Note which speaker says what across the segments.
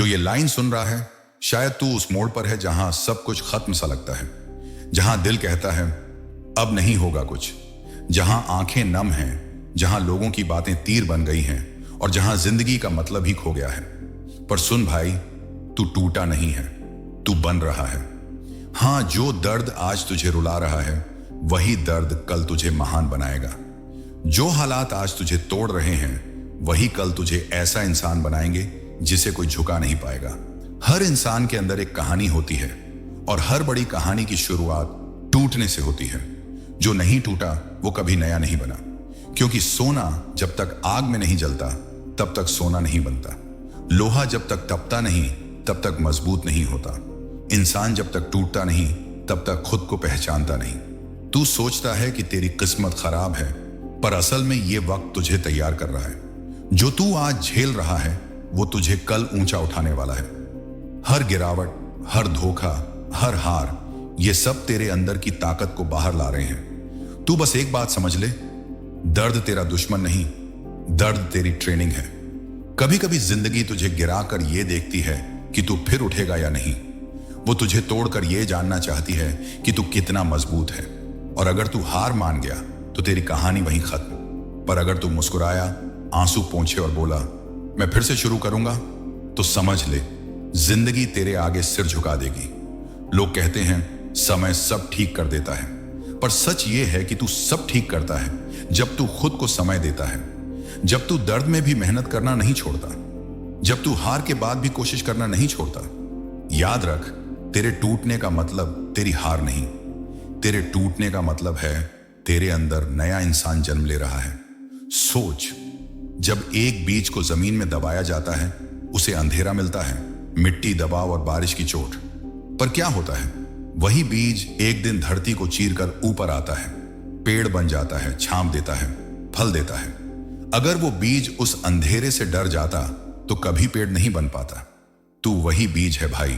Speaker 1: जो ये लाइन सुन रहा है, शायद तू उस मोड़ पर है जहां सब कुछ खत्म सा लगता है, जहां दिल कहता है अब नहीं होगा कुछ, जहां आंखें नम हैं, जहां लोगों की बातें तीर बन गई हैं और जहां जिंदगी का मतलब ही खो गया है। पर सुन भाई, तू टूटा नहीं है, तू बन रहा है। हां, जो दर्द आज तुझे रुला रहा है वही दर्द कल तुझे महान बनाएगा। जो हालात आज तुझे तोड़ रहे हैं वही कल तुझे ऐसा इंसान बनाएंगे जिसे कोई झुका नहीं पाएगा। हर इंसान के अंदर एक कहानी होती है और हर बड़ी कहानी की शुरुआत टूटने से होती है। जो नहीं टूटा वो कभी नया नहीं बना, क्योंकि सोना जब तक आग में नहीं जलता तब तक सोना नहीं बनता। लोहा जब तक तपता नहीं तब तक मजबूत नहीं होता। इंसान जब तक टूटता नहीं तब तक खुद को पहचानता नहीं। तू सोचता है कि तेरी किस्मत खराब है, पर असल में ये वक्त तुझे तैयार कर रहा है। जो तू आज झेल रहा है वो तुझे कल ऊंचा उठाने वाला है। हर गिरावट, हर धोखा, हर हार, ये सब तेरे अंदर की ताकत को बाहर ला रहे हैं। तू बस एक बात समझ ले, दर्द तेरा दुश्मन नहीं, दर्द तेरी ट्रेनिंग है। कभी कभी जिंदगी तुझे गिराकर ये देखती है कि तू फिर उठेगा या नहीं। वो तुझे तोड़कर ये जानना चाहती है कि तू कितना मजबूत है। और अगर तू हार मान गया तो तेरी कहानी वहीं खत्म। पर अगर तू मुस्कुराया, आंसू पोंछे और बोला मैं फिर से शुरू करूंगा, तो समझ ले जिंदगी तेरे आगे सिर झुका देगी। लोग कहते हैं समय सब ठीक कर देता है, पर सच ये है कि तू सब ठीक करता है जब तू खुद को समय देता है, जब तू दर्द में भी मेहनत करना नहीं छोड़ता, जब तू हार के बाद भी कोशिश करना नहीं छोड़ता। याद रख, तेरे टूटने का मतलब तेरी हार नहीं, तेरे टूटने का मतलब है तेरे अंदर नया इंसान जन्म ले रहा है। सोच, जब एक बीज को जमीन में दबाया जाता है उसे अंधेरा मिलता है, मिट्टी, दबाव और बारिश की चोट। पर क्या होता है, वही बीज एक दिन धरती को चीरकर ऊपर आता है, पेड़ बन जाता है, छांव देता है, फल देता है। अगर वो बीज उस अंधेरे से डर जाता तो कभी पेड़ नहीं बन पाता। तू वही बीज है भाई।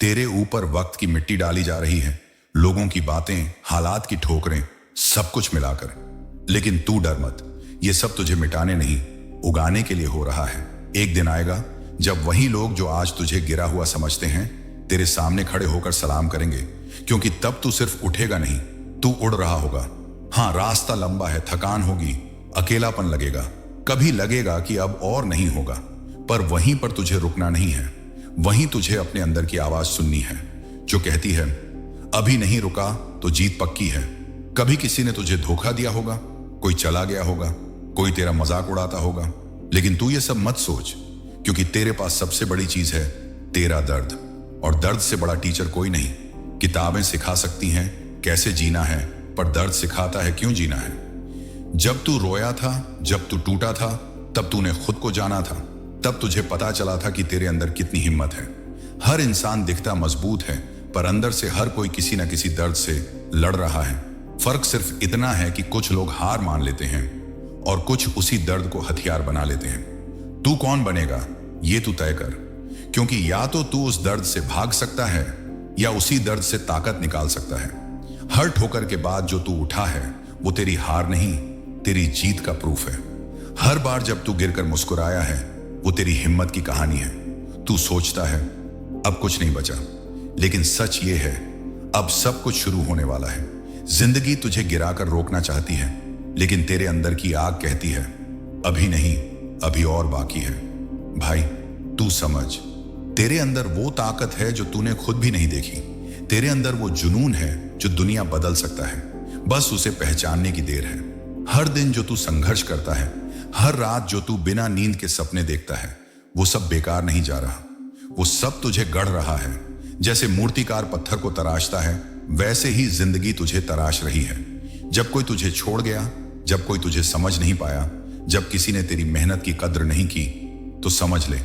Speaker 1: तेरे ऊपर वक्त की मिट्टी डाली जा रही है, लोगों की बातें, हालात की ठोकरें, सब कुछ मिलाकर। लेकिन तू डर मत, ये सब तुझे मिटाने नहीं, उगाने के लिए हो रहा है। एक दिन आएगा जब वही लोग जो आज तुझे गिरा हुआ समझते हैं तेरे सामने खड़े होकर सलाम करेंगे, क्योंकि तब तू सिर्फ उठेगा नहीं, तू उड़ रहा होगा। हाँ, रास्ता लंबा है, थकान होगी, अकेलापन लगेगा, कभी लगेगा कि अब और नहीं होगा, पर वहीं पर तुझे रुकना नहीं है। वहीं तुझे अपने अंदर की आवाज सुननी है जो कहती है अभी नहीं रुका तो जीत पक्की है। कभी किसी ने तुझे धोखा दिया होगा, कोई चला गया होगा, कोई तेरा मजाक उड़ाता होगा, लेकिन तू ये सब मत सोच, क्योंकि तेरे पास सबसे बड़ी चीज है तेरा दर्द। और दर्द से बड़ा टीचर कोई नहीं। किताबें सिखा सकती हैं कैसे जीना है, पर दर्द सिखाता है क्यों जीना है। जब तू रोया था, जब तू टूटा था, तब तूने खुद को जाना था, तब तुझे पता चला था कि तेरे अंदर कितनी हिम्मत है। हर इंसान दिखता मजबूत है, पर अंदर से हर कोई किसी न किसी दर्द से लड़ रहा है। फर्क सिर्फ इतना है कि कुछ लोग हार मान लेते हैं और कुछ उसी दर्द को हथियार बना लेते हैं। तू कौन बनेगा ये तू तय कर, क्योंकि या तो तू उस दर्द से भाग सकता है या उसी दर्द से ताकत निकाल सकता है। हर ठोकर के बाद जो तू उठा है वो तेरी हार नहीं, तेरी जीत का प्रूफ है। हर बार जब तू गिरकर मुस्कुराया है वो तेरी हिम्मत की कहानी है। तू सोचता है अब कुछ नहीं बचा, लेकिन सच ये है अब सब कुछ शुरू होने वाला है। जिंदगी तुझे गिराकर रोकना चाहती है, लेकिन तेरे अंदर की आग कहती है अभी नहीं, अभी और बाकी है। भाई तू समझ, तेरे अंदर वो ताकत है जो तूने खुद भी नहीं देखी। तेरे अंदर वो जुनून है जो दुनिया बदल सकता है, बस उसे पहचानने की देर है। हर दिन जो तू संघर्ष करता है, हर रात जो तू बिना नींद के सपने देखता है, वो सब बेकार नहीं जा रहा, वो सब तुझे गढ़ रहा है। जैसे मूर्तिकार पत्थर को तराशता है, वैसे ही जिंदगी तुझे तराश रही है। जब कोई तुझे छोड़ गया, जब कोई तुझे समझ नहीं पाया, जब किसी ने तेरी मेहनत की कद्र नहीं की, तो समझ ले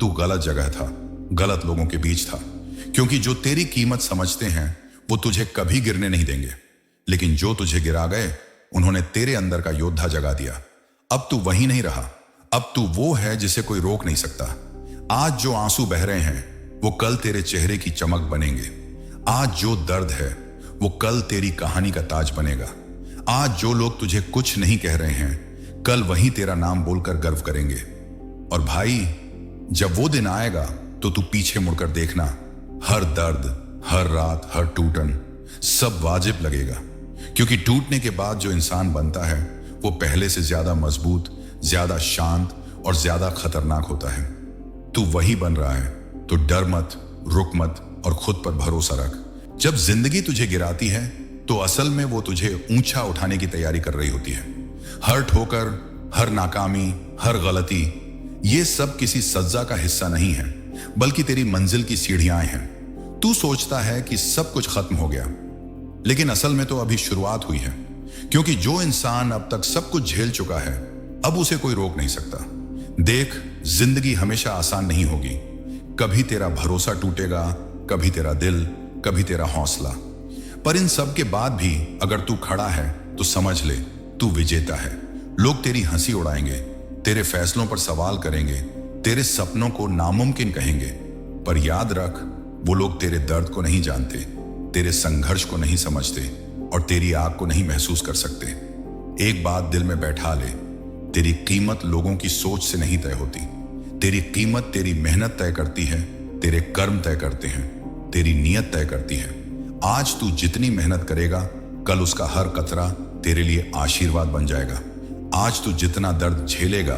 Speaker 1: तू गलत जगह था, गलत लोगों के बीच था। क्योंकि जो तेरी कीमत समझते हैं वो तुझे कभी गिरने नहीं देंगे, लेकिन जो तुझे गिरा गए उन्होंने तेरे अंदर का योद्धा जगा दिया। अब तू वही नहीं रहा, अब तू वो है जिसे कोई रोक नहीं सकता। आज जो आंसू बह रहे हैं वो कल तेरे चेहरे की चमक बनेंगे। आज जो दर्द है वो कल तेरी कहानी का ताज बनेगा। आज जो लोग तुझे कुछ नहीं कह रहे हैं, कल वही तेरा नाम बोलकर गर्व करेंगे। और भाई, जब वो दिन आएगा तो तू पीछे मुड़कर देखना, हर दर्द, हर रात, हर टूटन सब वाजिब लगेगा। क्योंकि टूटने के बाद जो इंसान बनता है वो पहले से ज्यादा मजबूत, ज्यादा शांत और ज्यादा खतरनाक होता है। तू वही बन रहा है, तो डर मत, रुक मत और खुद पर भरोसा रख। जब जिंदगी तुझे गिराती है तो असल में वो तुझे ऊंचा उठाने की तैयारी कर रही होती है। हर ठोकर, हर नाकामी, हर गलती, ये सब किसी सज्जा का हिस्सा नहीं है, बल्कि तेरी मंजिल की सीढ़ियां हैं। तू सोचता है कि सब कुछ खत्म हो गया, लेकिन असल में तो अभी शुरुआत हुई है। क्योंकि जो इंसान अब तक सब कुछ झेल चुका है, अब उसे कोई रोक नहीं सकता। देख, जिंदगी हमेशा आसान नहीं होगी। कभी तेरा भरोसा टूटेगा, कभी तेरा दिल, कभी तेरा हौसला। पर इन सब के बाद भी अगर तू खड़ा है तो समझ ले, तू विजेता है। लोग तेरी हंसी उड़ाएंगे, तेरे फैसलों पर सवाल करेंगे, तेरे सपनों को नामुमकिन कहेंगे, पर याद रख, वो लोग तेरे दर्द को नहीं जानते, तेरे संघर्ष को नहीं समझते और तेरी आग को नहीं महसूस कर सकते। एक बात दिल में बैठा ले, तेरी कीमत लोगों की सोच से नहीं तय होती। तेरी कीमत तेरी मेहनत तय करती है, तेरे कर्म तय करते हैं, तेरी नीयत तय करती है। आज तू जितनी मेहनत करेगा, कल उसका हर कतरा तेरे लिए आशीर्वाद बन जाएगा। आज तू जितना दर्द झेलेगा,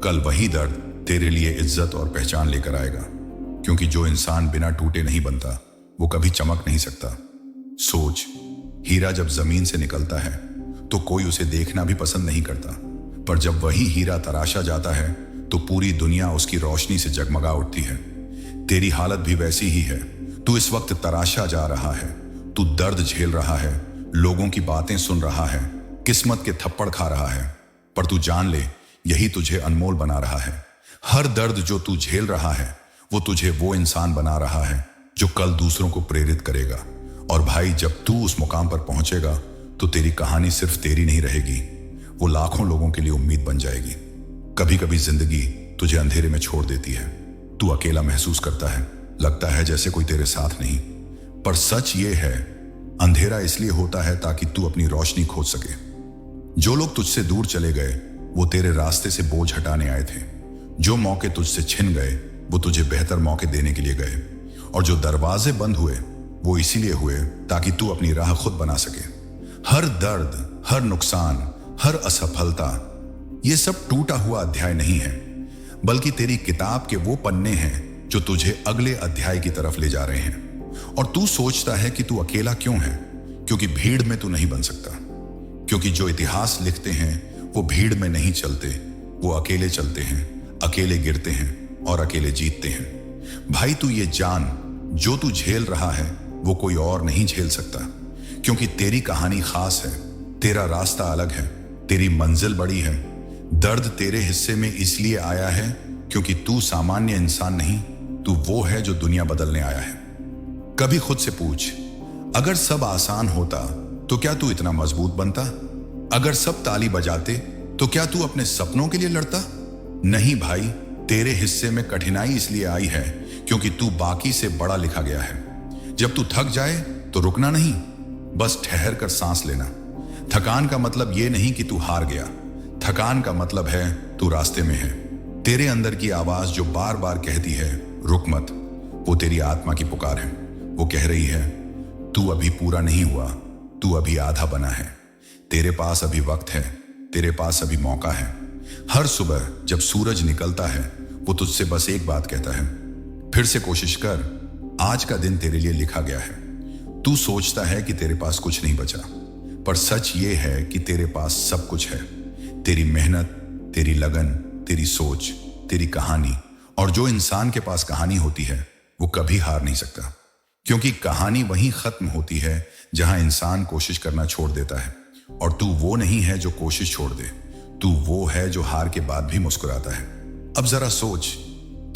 Speaker 1: कल वही दर्द तेरे लिए इज्जत और पहचान लेकर आएगा। क्योंकि जो इंसान बिना टूटे नहीं बनता, वो कभी चमक नहीं सकता। सोच, हीरा जब जमीन से निकलता है तो कोई उसे देखना भी पसंद नहीं करता, पर जब वही हीरा तराशा जाता है तो पूरी दुनिया उसकी रोशनी से जगमगा उठती है। तेरी हालत भी वैसी ही है। तू इस वक्त तराशा जा रहा है, तू दर्द झेल रहा है, लोगों की बातें सुन रहा है, किस्मत के थप्पड़ खा रहा है, पर तू जान ले, यही तुझे अनमोल बना रहा है। हर दर्द जो तू झेल रहा है, वो तुझे वो इंसान बना रहा है जो कल दूसरों को प्रेरित करेगा। और भाई, जब तू उस मुकाम पर पहुंचेगा तो तेरी कहानी सिर्फ तेरी नहीं रहेगी, वो लाखों लोगों के लिए उम्मीद बन जाएगी। कभी कभी जिंदगी तुझे अंधेरे में छोड़ देती है, तू अकेला महसूस करता है, लगता है जैसे कोई तेरे साथ नहीं। पर सच ये है, अंधेरा इसलिए होता है ताकि तू अपनी रोशनी खोज सके। जो लोग तुझसे दूर चले गए, वो तेरे रास्ते से बोझ हटाने आए थे। जो मौके तुझसे छिन गए, वो तुझे बेहतर मौके देने के लिए गए। और जो दरवाजे बंद हुए, वो इसीलिए हुए ताकि तू अपनी राह खुद बना सके। हर दर्द, हर नुकसान, हर असफलता, ये सब टूटा हुआ अध्याय नहीं है, बल्कि तेरी किताब के वो पन्ने हैं जो तुझे अगले अध्याय की तरफ ले जा रहे हैं। और तू सोचता है कि तू अकेला क्यों है? क्योंकि भीड़ में तू नहीं बन सकता। क्योंकि जो इतिहास लिखते हैं वो भीड़ में नहीं चलते, वो अकेले चलते हैं, अकेले गिरते हैं और अकेले जीतते हैं। भाई, तू ये जान, जो तू झेल रहा है वो कोई और नहीं झेल सकता। क्योंकि तेरी कहानी खास है, तेरा रास्ता अलग है, तेरी मंजिल बड़ी है। दर्द तेरे हिस्से में इसलिए आया है क्योंकि तू सामान्य इंसान नहीं, तू वो है जो दुनिया बदलने आया है। कभी खुद से पूछ, अगर सब आसान होता तो क्या तू इतना मजबूत बनता? अगर सब ताली बजाते तो क्या तू अपने सपनों के लिए लड़ता? नहीं भाई, तेरे हिस्से में कठिनाई इसलिए आई है क्योंकि तू बाकी से बड़ा लिखा गया है। जब तू थक जाए तो रुकना नहीं, बस ठहर कर सांस लेना। थकान का मतलब ये नहीं कि तू हार गया, थकान का मतलब है तू रास्ते में है। तेरे अंदर की आवाज जो बार बार कहती है रुक मत, वो तेरी आत्मा की पुकार है। वो कह रही है तू अभी पूरा नहीं हुआ, तू अभी आधा बना है। तेरे पास अभी वक्त है, तेरे पास अभी मौका है। हर सुबह जब सूरज निकलता है वो तुझसे बस एक बात कहता है, फिर से कोशिश कर, आज का दिन तेरे लिए लिखा गया है। तू सोचता है कि तेरे पास कुछ नहीं बचा, पर सच ये है कि तेरे पास सब कुछ है। तेरी मेहनत, तेरी लगन, तेरी सोच, तेरी कहानी। और जो इंसान के पास कहानी होती है वो कभी हार नहीं सकता, क्योंकि कहानी वहीं खत्म होती है जहां इंसान कोशिश करना छोड़ देता है। और तू वो नहीं है जो कोशिश छोड़ दे, तू वो है जो हार के बाद भी मुस्कुराता है। अब जरा सोच,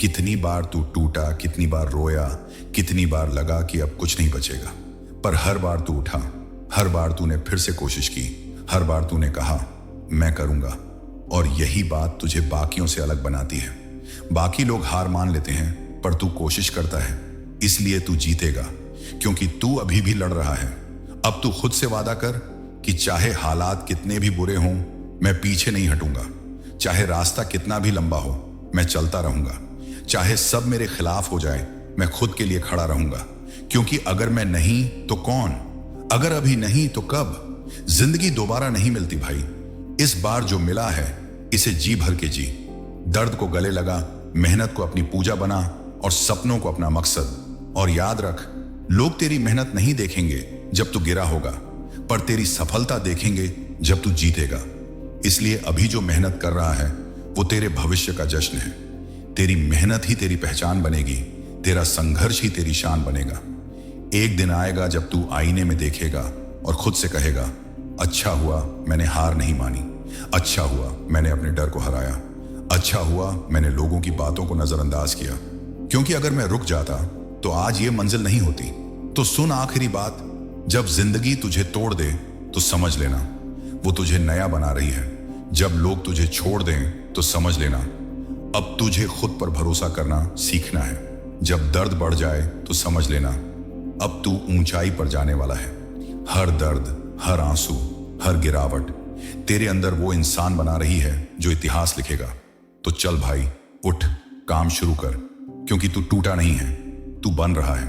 Speaker 1: कितनी बार तू टूटा, कितनी बार रोया, कितनी बार लगा कि अब कुछ नहीं बचेगा, पर हर बार तू उठा, हर बार तूने फिर से कोशिश की, हर बार तूने कहा मैं करूंगा। और यही बात तुझे बाकियों से अलग बनाती है। बाकी लोग हार मान लेते हैं, पर तू कोशिश करता है, इसलिए तू जीतेगा, क्योंकि तू अभी भी लड़ रहा है। अब तू खुद से वादा कर कि चाहे हालात कितने भी बुरे हों, मैं पीछे नहीं हटूंगा। चाहे रास्ता कितना भी लंबा हो, मैं चलता रहूंगा। चाहे सब मेरे खिलाफ हो जाए, मैं खुद के लिए खड़ा रहूंगा, क्योंकि अगर मैं नहीं तो कौन, अगर अभी नहीं तो कब। जिंदगी दोबारा नहीं मिलती भाई, इस बार जो मिला है इसे जी भर के जी। दर्द को गले लगा, मेहनत को अपनी पूजा बना और सपनों को अपना मकसद। और याद रख, लोग तेरी मेहनत नहीं देखेंगे जब तू गिरा होगा, पर तेरी सफलता देखेंगे जब तू जीतेगा। इसलिए अभी जो मेहनत कर रहा है वो तेरे भविष्य का जश्न है। तेरी मेहनत ही तेरी पहचान बनेगी, तेरा संघर्ष ही तेरी शान बनेगा। एक दिन आएगा जब तू आईने में देखेगा और खुद से कहेगा, अच्छा हुआ मैंने हार नहीं मानी, अच्छा हुआ मैंने अपने डर को हराया, अच्छा हुआ मैंने लोगों की बातों को नजरअंदाज किया। क्योंकि अगर मैं रुक जाता तो आज ये मंजिल नहीं होती। तो सुन आखिरी बात, जब जिंदगी तुझे तोड़ दे तो समझ लेना वो तुझे नया बना रही है। जब लोग तुझे छोड़ दें तो समझ लेना अब तुझे खुद पर भरोसा करना सीखना है। जब दर्द बढ़ जाए तो समझ लेना अब तू ऊंचाई पर जाने वाला है। हर दर्द, हर आंसू, हर गिरावट तेरे अंदर वो इंसान बना रही है जो इतिहास लिखेगा। तो चल भाई, उठ, काम शुरू कर, क्योंकि तू टूटा नहीं है, तू बन रहा है।